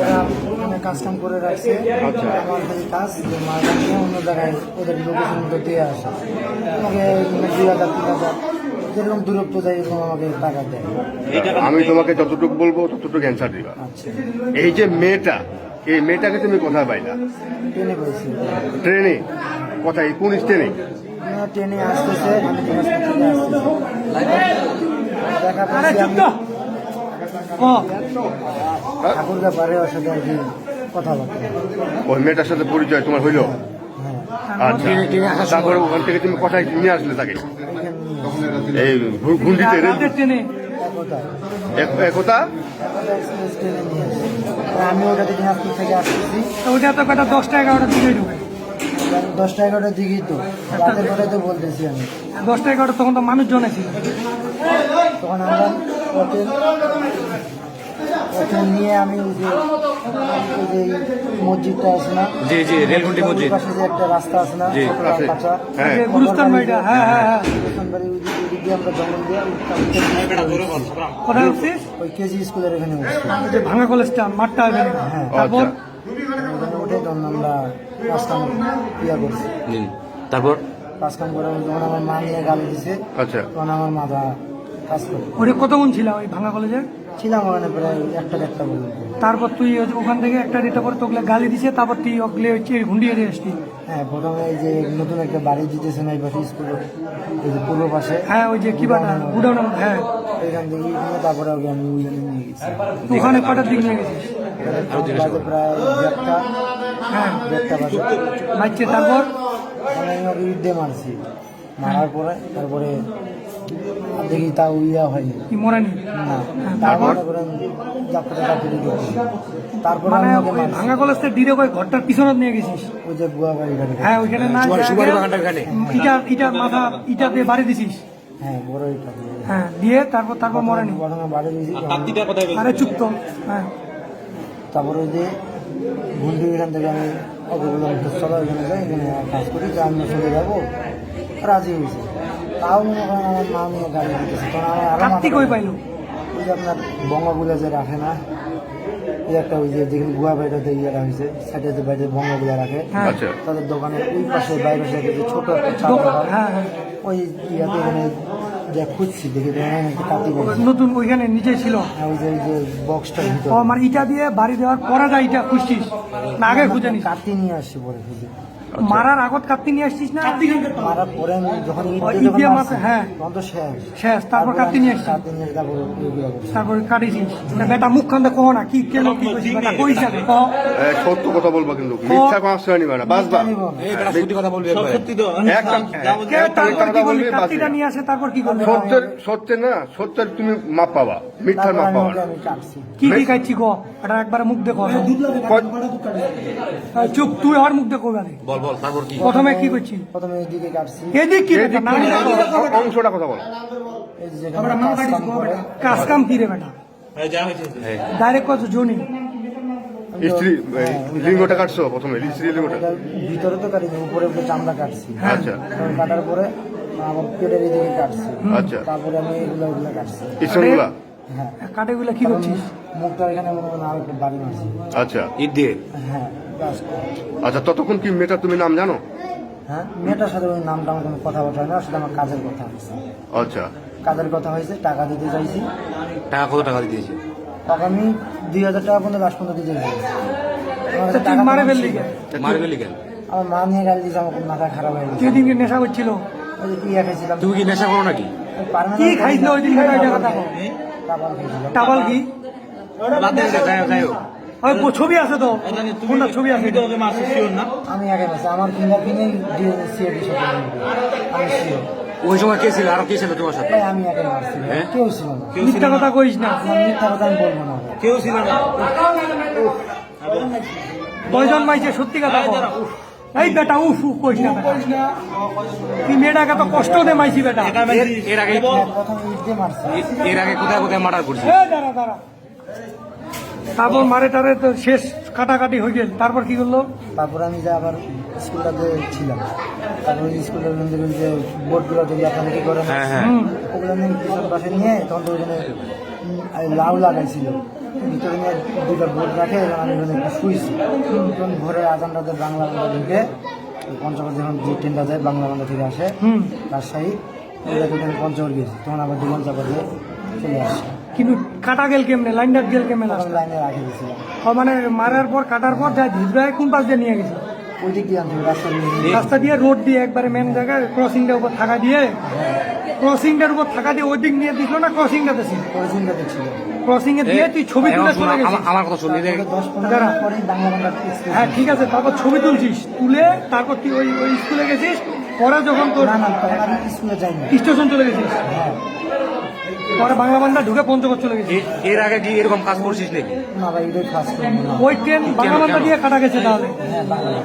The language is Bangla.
ওরা মানে কাজ কাম করে রাখছে। আচ্ছা। আমার খালি কাজ যে মালটা নিয়ে অন্য জায়গায় ওদের লোকেশন মতো দিয়ে আসে, আমাকে 2,000 3,000 যেরকম দূরত্ব যায় এরকম আমাকে টাকা দেয়। আমি তোমাকে যতটুকু বলবো ততটুকু অ্যান্সার দিবা। আচ্ছা, এই যে মেয়েটা, এই মেয়েটাকে তুমি কোথায় পাইলা? ট্রেনে পেয়েছি। ট্রেনে? কোথায়, কোন স্টেশনে? ট্রেনে আসতেছে, আমি দিনাজপুর থেকে আসতেছি, দেখা পাচ্ছি আমি ঠাকুর ব্যাপারে ওর সাথে আর কি কথাবার্তা। ওই মেয়েটার সাথে পরিচয় তোমার হইলো? হ্যাঁ, আচ্ছা, তারপরে ওখান থেকে তুমি কোথায় নিয়ে আসলে তাকে? এই ঘুন্ডিতে একতা একতা? এক্সপ্রেস ট্রেনে নিয়ে আসি। আমি ওটাতে দিনাজপুর থেকে আসতেছি, ওইটা তো কটা 10টা-11টার দিকে ঢুকে। 10টা-11টার দিকেই তো, রাতের কথাই তো বলতেছি আমি। 10টা-11টা তখন তো মানুষজন ছিল। তখন আমরা ওকে নিয়ে আমি ওই যে মসজিদটা আছে না, জি জি, রেলগুন্ডি মসজিদ, ওই পাশে যে একটা রাস্তা আছে না, জি, ছোট আছে। কাঁচা, হ্যাঁ। যে গুরুস্থান বাড়িটা, হ্যাঁ হ্যাঁ হ্যাঁ। গুরুস্থান বাড়ি, ওই দিয়ে আমরা জঙ্গল দিয়ে কোথায় উঠছিস? ওই কেজি স্কুলের এখানে উঠছি। ওই যে ভাঙা কলেজটা, মাঠটা এখানে। হ্যাঁ, তারপর ওখানে উঠে তখন আমরা কাজ কাম করছি। তারপর কাজ কাম করে যখন আমার মা নিয়ে গালি দিছে, আচ্ছা, তখন আমার মাথা কাজ করে ওটা কতক্ষণ ছিল ওই ভাঙা কলেজে? ছিলাম ওখানে প্রায় একটা পর্যন্ত। তারপর তুই ওখান থেকে একটা দিতে পরে তোকে গালি দিছে, তারপর তুই ওগুলো হচ্ছে ঘুন্ডিয়ে দিয়ে আসতি। হ্যাঁ, প্রথমে এই যে নতুন একটা বাড়ি দিতেছে না এই পাশে স্কুলের, এই যে পূর্ব পাশে, হ্যাঁ ওই যে কি বাটা গুডাউন, হ্যাঁ। ওইখান থেকে নিয়ে তারপরে ওকে আমি ওইখানে নিয়ে গেছি। তো ওখানে কটার দিক নিয়ে গেছিস? বাজে প্রায় 1টা, হ্যাঁ 1টা বাজে। বাচ্চা। তারপর আমি ওকে ইটে মারছি, মারার পরে তারপরে দেখি তাও ইয়া হয়নি কি মরেনি? না, তারপর তারপরে যাত্রা চাকরি করছি। তারপরে মানে আমি ওকে ওই মারছি, ভাঙা কলেজ থেকে ডিরে ওই ঘরটার পিছনে নিয়ে গেছিস? ওই যে বুয়া বাড়ি গাড়ি। হ্যাঁ ওইখানে না সুপারি বাগানটার এখানে। ইটার মাথা ইটা দিয়ে বাড়ি দিছিস? হ্যাঁ, বড় ইটা দিয়ে। হ্যাঁ দিয়ে তারপর মরেনি? প্রথমে বাড়ি দিয়েছি, আরে চুপ তো। হ্যাঁ তারপরে ওই যে ঘুন্ডি এখান থেকে আমি ওকে বললাম চলো এখানে যাই, এখানে কাজ করি, যে আমি চলে যাবো, রাজি হয়েছে। তাও মনে করেন আমার মা নিয়ে গাড়ি দিতেছে, তখন আমার আরো মাথা কার্তিক ওই পাইলো? ওই যে আপনার বঙ্গগুলা যে রাখে না, এই একটা ওই যে যেখানে গুয়া বাড়িটাতে ইয়েটা হয়েছে, সাইডে যে বাড়িতে বঙ্গগুলা রাখে, হ্যাঁ আচ্ছা, তাদের দোকানের ওই পাশে বাইরের সাইডে যে ছোট একটা চাল দোকান, হ্যাঁ হ্যাঁ। ওই ইয়াতে এখানে যে খুঁজছি, দেখি তো এখানে একটা কাতি বলছি। নতুন ওইখানে নিচে ছিল। ওই যে বক্সটার ও ভিতরে মানে ইটা দিয়ে বাড়ি দেওয়ার পরে যা ইটা খুঁজছিস না আগে খুঁজে নিস? কাতি নিয়ে আসছি পরে খুঁজে। মারার আগত কাটতে নিয়ে আসছিস না? মারার পরে আমি যখন ইট ওই দিয়ে ইট যখন দিয়ে মারছি, মারছে, হ্যাঁ। তখন তো শেষ। শেষ, তারপর কাটতে নিয়ে আসছিস? কাতি নিয়ে তারপরে ওইগুলো করছি। তারপর কাটিছিস? না, বেটা মুখ খান্দে কহ না, কি কেন কি করছিস বেটা, কইস না কহ। সত্য কথা বলবা, কিন্তু মিথ্যা কোনো আশ্রয় নিবা না, বাঁচবা। জানিব না। সত্যি কথা বলবি একবারে। কে তারপর কথা কি করলি? বলবি, কাটতিটা বাঁচবি। নিয়ে আসে, তারপর কি করলি? সত্যের না, সত্যের তুমি মাপ পাবা, মিথ্যার তারপর মাপ আমি পাবা ওকে না। আমি কাটছি। কি কি খাইছি কহ, এটা একবার মুখ দেখো। চুপ, তুই আর মুখ দেখো গালে। বল বল, তারপর কি? প্রথমে কি করছিস? প্রথমে এইদিকে কাটছি, এদিক কি এই বেটা, যে না অংশটা কথা বলো। এই যে যেখানে কাজ কাম করে, কাজ কাম কি রে বেটা, ডাইরেক্ট কত জনি? স্ত্রী লিঙ্গটা কাটছো প্রথমে, স্ত্রী লিঙ্গটা? এটার ভিতরে তো কাটিনি, উপরে উপরে চামড়া কাটছি। আচ্ছা, তখন কাটার পরে আমার পেটের এদিকে কাটছি, আচ্ছা, তারপরে আমি এগুলো কাটছি। স্টোনগুলা? হ্যাঁ, কাটেগুলা কি করছিস? মুখটা এখানে মনে করেন আর একটা বাড়ি মারছি। আচ্ছা, ঈদ দিয়ে? হ্যাঁ, ব্যাস। আচ্ছা, ততক্ষণ কি মেয়েটা তুমি নাম জানো? হ্যাঁ, মেয়েটার সাথে ওই নামটা আমার কোনো কথাবার্তা হয় না, সেটা আমার কাজের কথা হয়েছে। আচ্ছা, কাজের কথা হয়েছে, টাকা দিতে চাইছি। টাকা কত টাকা দিয়েছে? টাকা আমি 2,000 টাকা পর্যন্ত লাস্ট পর্যন্ত দিতে চাইছি। আমার তা কাছে তুই টাকা মারে তখন ফেললি ছিল। কেন? মারবে কেন? আমার মা নিয়ে গাড়ি দিয়েছে, আমার খুব মাথা খারাপ হয়ে গেছে। তুই দিনকে নেশা করছিল? ওই যে ইয়া খাইছিলাম, তুমি কি নেশা করো নাকি? কি খাইছিল ওই দিন? টাবাল খাইছিলাম। টাবাল কি? যাই হোক, ওই ছবি আছে তো, কোনটা ছবি আছে? আমি আগে বলছি, আমার ফিঙ্গারপ্রিন্টে সিআইডি সাথে আমি শিওর। ওই সময় কে ছিল, আর কে ছিল তোমার সাথে? তাই আমি আগে মারছি, হ্যাঁ? কেউ ছিল না। মিথ্যা কথা কইস না। আমার মিথ্যা কথা আমি বলবো না। কেউ ছিল না। কয়জন মাইছে সত্যি কথা কও। এই বেটা উফ উফ কইস না বেটা। তুই মেয়েটাকে তো কষ্ট দে মাইছি বেটা। এর আগে হ্যাঁ, প্রথমে ইট দিয়ে মারছি। এর আগে কোথায় কোথায় মার্ডার করছি? এই দাঁড়া দাঁড়া। তারপর মারে টারে তো শেষ, কাটাকাটি হয়ে গেল, তারপর কি করলো? তারপরে আমি যে আবার স্কুলটাতে ছিলাম, তারপরে ওই স্কুলের যে বোর্ডগুলো যদি লেখালেখি করে না, হ্যাঁ হ্যাঁ। ওগুলো নিয়ে পিছন পাশে নিয়ে তখন তো ওইখানে লাউ লাগাইছিল। ভিতরে নিয়ে দুটো বোর্ড রাখে এবং আমি ওখানে একটু শুয়েছি। তখন ভোরে আজানটাতে বাংলা বান্ধা ঢুকে ওই পঞ্চগড় যখন যে ট্রেনটা যায় বাংলা বান্ধা থেকে আসে রাজশাহী ওখানে পঞ্চগড় গেছি, তখন আবার দুজন চাপা দিয়ে চলে আসছে। কিন্তু কাটা গেল কেমনে, লাইনটা গেল কেমনে তখন লাস্ট? লাইনে রাখে গেছিলাম, মানে মারার পর কাটার পর যা ঝিঝরায় কোন পাশ দিয়ে নিয়ে গেছে? ওই দিক দিয়ে আনছি রাস্তা দিয়ে। রাস্তা দিয়ে রোড দিয়ে একবারে মেন জায়গায় ক্রসিংটার উপর থাকা দিয়ে, ক্রসিংটার উপর থাকা দিয়ে ওই দিক নিয়ে দিছিল না ক্রসিংটাতে ছিল? পরিচিন্তাতে ছিল। ক্রসিং এ দিয়ে তুই ছবি তুলে চলে গেছিস। আমার কথা শুনি দেখ, 10-15 দাঁড়া। মিনিট পরেই বাংলা বান্ধা এক্সপ্রেস। হ্যাঁ ঠিক আছে, তারপর ছবি তুলছিস, তুলে তারপর তুই ওই ওই স্কুলে গেছিস, পরে যখন তোর না তখন আমি স্কুলে যাইনি। স্টেশন চলে গেছিস, হ্যাঁ পরে বাংলা বান্ধা ঢুকে পঞ্চগড় চলে গেছিস। এর আগে কি এরকম কাজ করছিস নাকি? না ভাই, এটাই ফার্স্ট টাইম। ওই ট্রেন বাংলা বান্ধা দিয়ে কাটা গেছে তাহলে? হ্যাঁ বাংলা।